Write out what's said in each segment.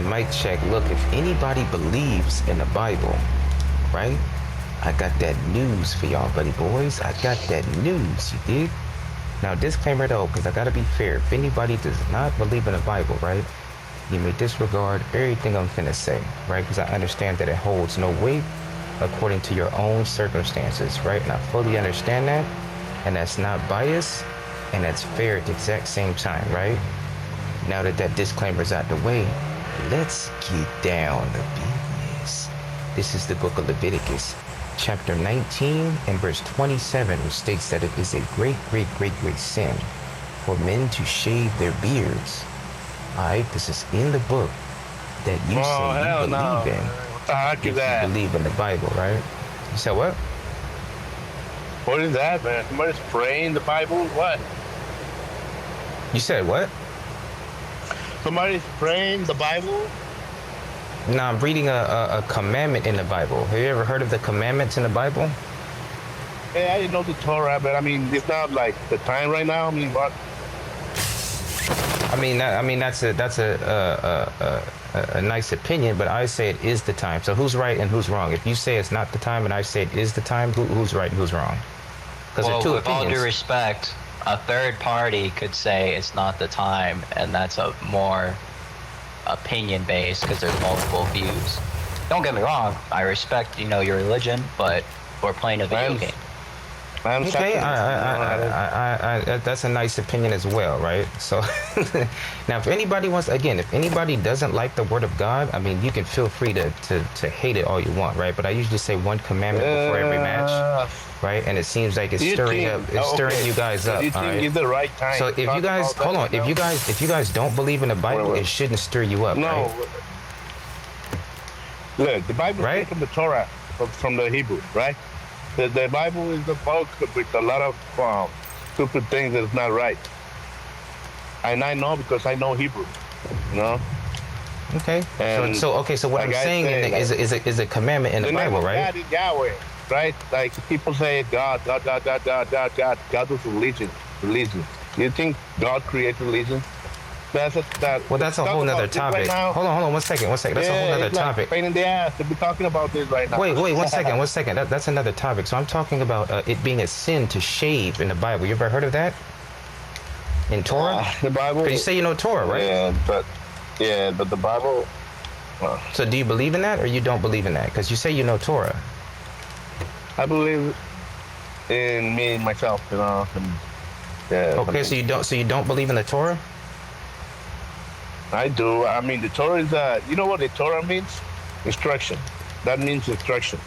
mic check. Look, if anybody believes in the Bible, right? I got that news for y'all, buddy boys. I got that news, you dig? Now, disclaimer though, because I gotta be fair. If anybody does not believe in the Bible, right? You may disregard everything I'm finna say, right? Because I understand that it holds no weight according to your own circumstances, right? And I fully understand that. And that's not bias, and that's fair at the exact same time, right? Now that that disclaimer's out the way, let's get down to business. This is the book of Leviticus, chapter 19 and verse 27, which states that it is a great, great, great, great sin for men to shave their beards. Alright, this is in the book that you say you believe in. What the heck is that? You believe in the Bible, right? You said what? What is that, man? Somebody's praying the Bible? What? You said what? Somebody's praying the Bible? No, I'm reading a commandment in the Bible. Have you ever heard of the commandments in the Bible? Hey, I didn't know the Torah, but I mean, it's not like the time right now. I mean, what? I mean that's a nice opinion, but I say it is the time. So who's right and who's wrong? If you say it's not the time and I say it is the time, who's right and who's wrong? Because well, two with opinions. all due respect, a third party could say it's not the time, and that's a more opinion based because there's multiple views. Don't get me wrong, I respect your religion, but we're playing a video game. Okay, that's a nice opinion as well, right? So now, if anybody doesn't like the Word of God, I mean, you can feel free to hate it all you want, right? But I usually say one commandment before every match, right? And it seems like it's stirring you guys up. You think it's the right time? So if you guys if you guys don't believe in the Bible, it shouldn't stir you up, right? Look, the Bible is from the Torah, from the Hebrew, right? The Bible is a book with a lot of stupid things that's not right. And I know because I know Hebrew, Okay. So what I'm saying is a commandment in the Bible, right? God is Yahweh, right? Like people say God is religion. You think God created religion? That's a whole nother topic. Right, hold on, one second. That's a whole nother topic. Pain in the ass to be talking about this right now. Wait, one second. That's another topic. So I'm talking about it being a sin to shave in the Bible. You ever heard of that? In Torah? The Bible. Because you say you know Torah, right? Yeah, but the Bible. So do you believe in that, or you don't believe in that? Because you say you know Torah. I believe in me myself, Okay, so you don't believe in the Torah? I do. I mean, the Torah is you know what the Torah means? Instruction. That means instruction.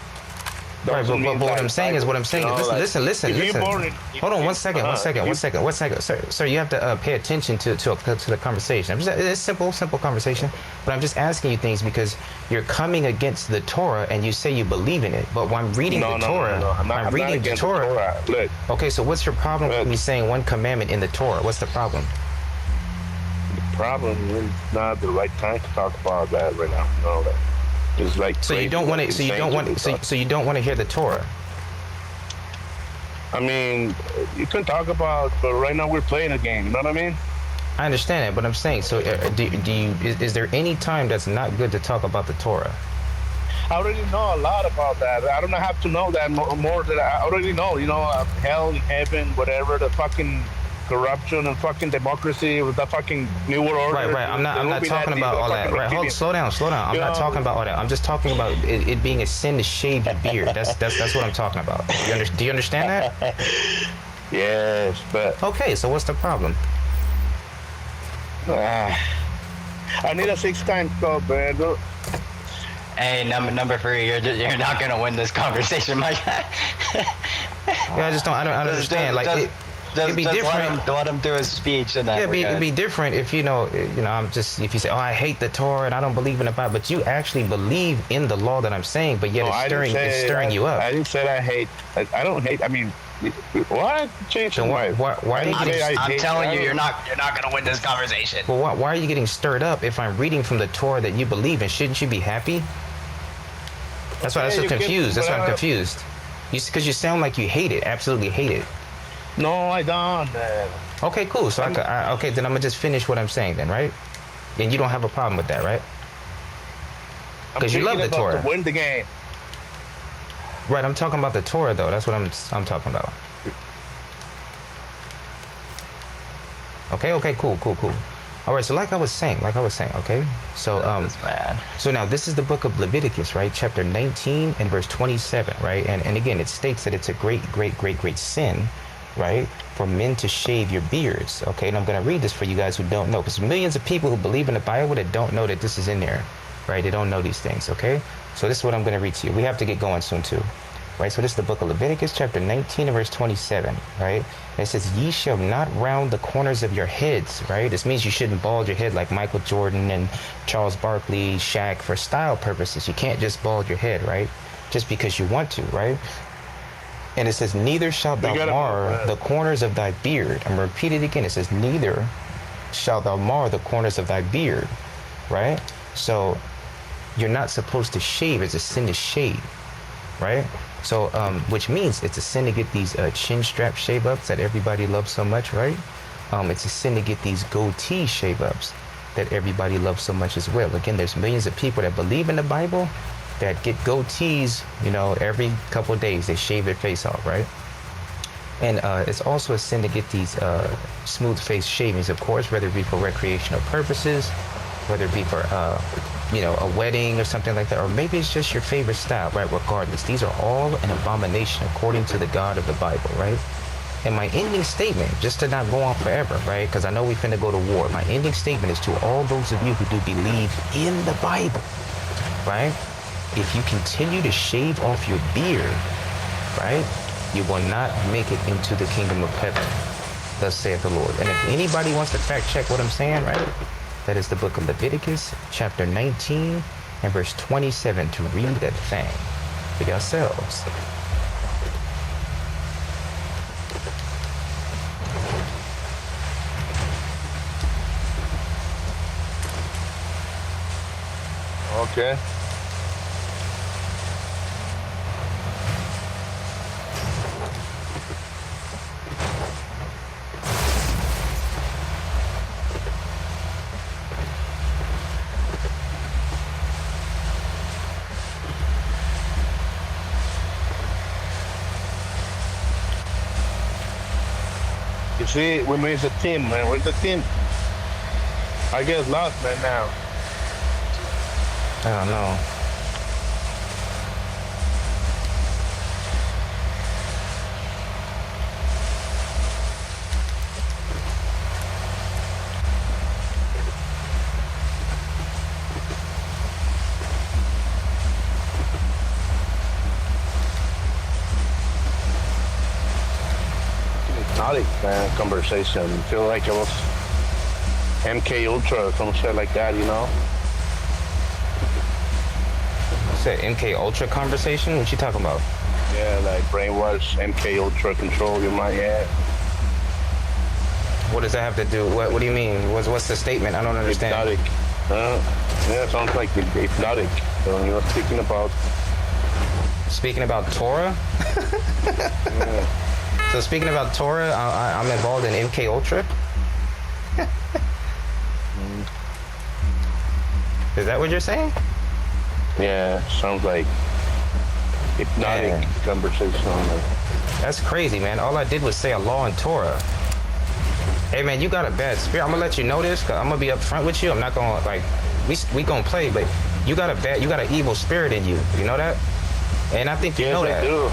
Right, but what I'm saying is, listen. Hold on, one second. Sir, you have to pay attention to the conversation. It's simple conversation, but I'm just asking you things because you're coming against the Torah and you say you believe in it. But when I'm reading the Torah, I'm reading the Torah. Look. Okay, so what's your problem with me saying one commandment in the Torah? What's the problem? The problem is not the right time to talk about that right now. It's like so you don't want to. So you don't want. So you don't want to hear the Torah. I mean, you can talk about, but right now we're playing a game. You know what I mean? I understand it, but I'm saying. So is there any time that's not good to talk about the Torah? I already know a lot about that. I don't have to know that more than I already know. Hell and heaven, whatever, the fucking corruption and fucking democracy with the fucking new world order. Right. I'm not talking about all that. Right, slow down. I'm not talking about all that. I'm just talking about it being a sin to shave your beard. That's what I'm talking about. Do you understand that? Yes, but okay. So what's the problem? I need a 6-time club, man. Hey, number 3, you're not gonna win this conversation, my guy. I don't understand. It'd be different. Let him do his speech, and then it'd be different if if you say, I hate the Torah and I don't believe in the Bible, but you actually believe in the law that I'm saying, but yet it's stirring you up. I didn't say I hate. I don't hate. I mean, what? Change the why are you I'm telling you, you're not gonna win this conversation. Well, why are you getting stirred up if I'm reading from the Torah that you believe in? Shouldn't you be happy? That's why I'm so confused. That's why I'm confused. Because you sound like you hate it, absolutely hate it. No, I don't. Okay, cool. So okay, then I'm gonna just finish what I'm saying then, right? And you don't have a problem with that, right? Because you love the Torah. To win the game. Right, I'm talking about the Torah though. That's what I'm talking about. Okay, cool. All right, so like I was saying, okay? So so now this is the book of Leviticus, right? Chapter 19 and verse 27, right? And again, it states that it's a great sin, right? For men to shave your beards, okay? And I'm going to read this for you guys who don't know, because millions of people who believe in the Bible that don't know that this is in there, right? They don't know these things, okay? So this is what I'm going to read to you. We have to get going soon too, right? So this is the book of Leviticus, chapter 19 and verse 27, right? And it says, ye shall not round the corners of your heads, right? This means you shouldn't bald your head like Michael Jordan and Charles Barkley, Shaq, for style purposes. You can't just bald your head, right? Just because you want to, right? And it says, neither shalt thou mar the corners of thy beard. I'm going to repeat it again. It says, neither shalt thou mar the corners of thy beard, right? So you're not supposed to shave. It's a sin to shave, right? So, which means it's a sin to get these chin strap shave ups that everybody loves so much, right? It's a sin to get these goatee shave ups that everybody loves so much as well. Again, there's millions of people that believe in the Bible that get goatees, every couple of days. They shave their face off, right? And it's also a sin to get these smooth face shavings, of course, whether it be for recreational purposes, whether it be for a wedding or something like that, or maybe it's just your favorite style, right? Regardless, these are all an abomination according to the God of the Bible, right? And my ending statement, just to not go on forever, right? Because I know we finna go to war. My ending statement is to all those of you who do believe in the Bible, right? If you continue to shave off your beard, right, you will not make it into the kingdom of heaven, thus saith the Lord. And if anybody wants to fact check what I'm saying, right, that is the book of Leviticus, chapter 19 and verse 27, to read that thing for yourselves. Okay. You see, we made a team, man. Where's the team? I get lost, man, now. I don't know. Hypnotic, man, conversation. I feel like it was MK Ultra or some shit like that, Said MK Ultra conversation? What you talking about? Yeah, like brainwash, MK Ultra control your mind. Yeah. What does that have to do? What do you mean? What's the statement? I don't understand. Hypnotic. Yeah, sounds like hypnotic. So you're speaking about Torah? Yeah. So speaking about Torah, I'm involved in MK Ultra. Is that what you're saying? Yeah, sounds like hypnotic conversation. That's crazy, man. All I did was say a law in Torah. Hey, man, you got a bad spirit. I'm gonna let you know this, cause I'm gonna be upfront with you. I'm not gonna we gonna play, but you got an evil spirit in you. You know that? And I think you know that. I do.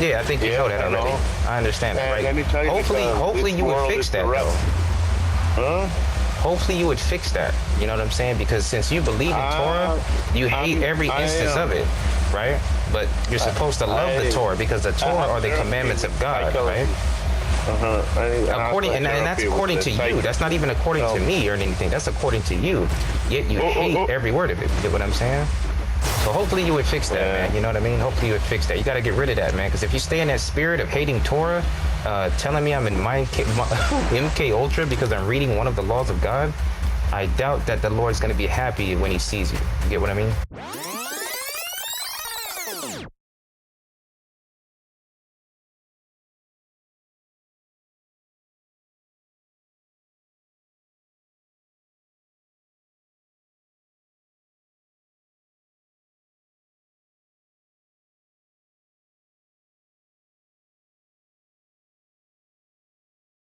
Yeah, I think you know that already. I understand that, right? Let me tell you, hopefully you would fix that, though. Huh? Hopefully you would fix that. You know what I'm saying? Because since you believe in Torah, you hate every instance of it, right? But you're supposed to love the Torah because the Torah are the commandments of God, right? And that's according to you. That's not even according to me or anything. That's according to you. Yet you hate every word of it. You get what I'm saying? So hopefully you would fix that, man. You know what I mean? Hopefully you would fix that. You got to get rid of that, man. Because if you stay in that spirit of hating Torah, telling me I'm in MK Ultra because I'm reading one of the laws of God, I doubt that the Lord's going to be happy when he sees you. You get what I mean?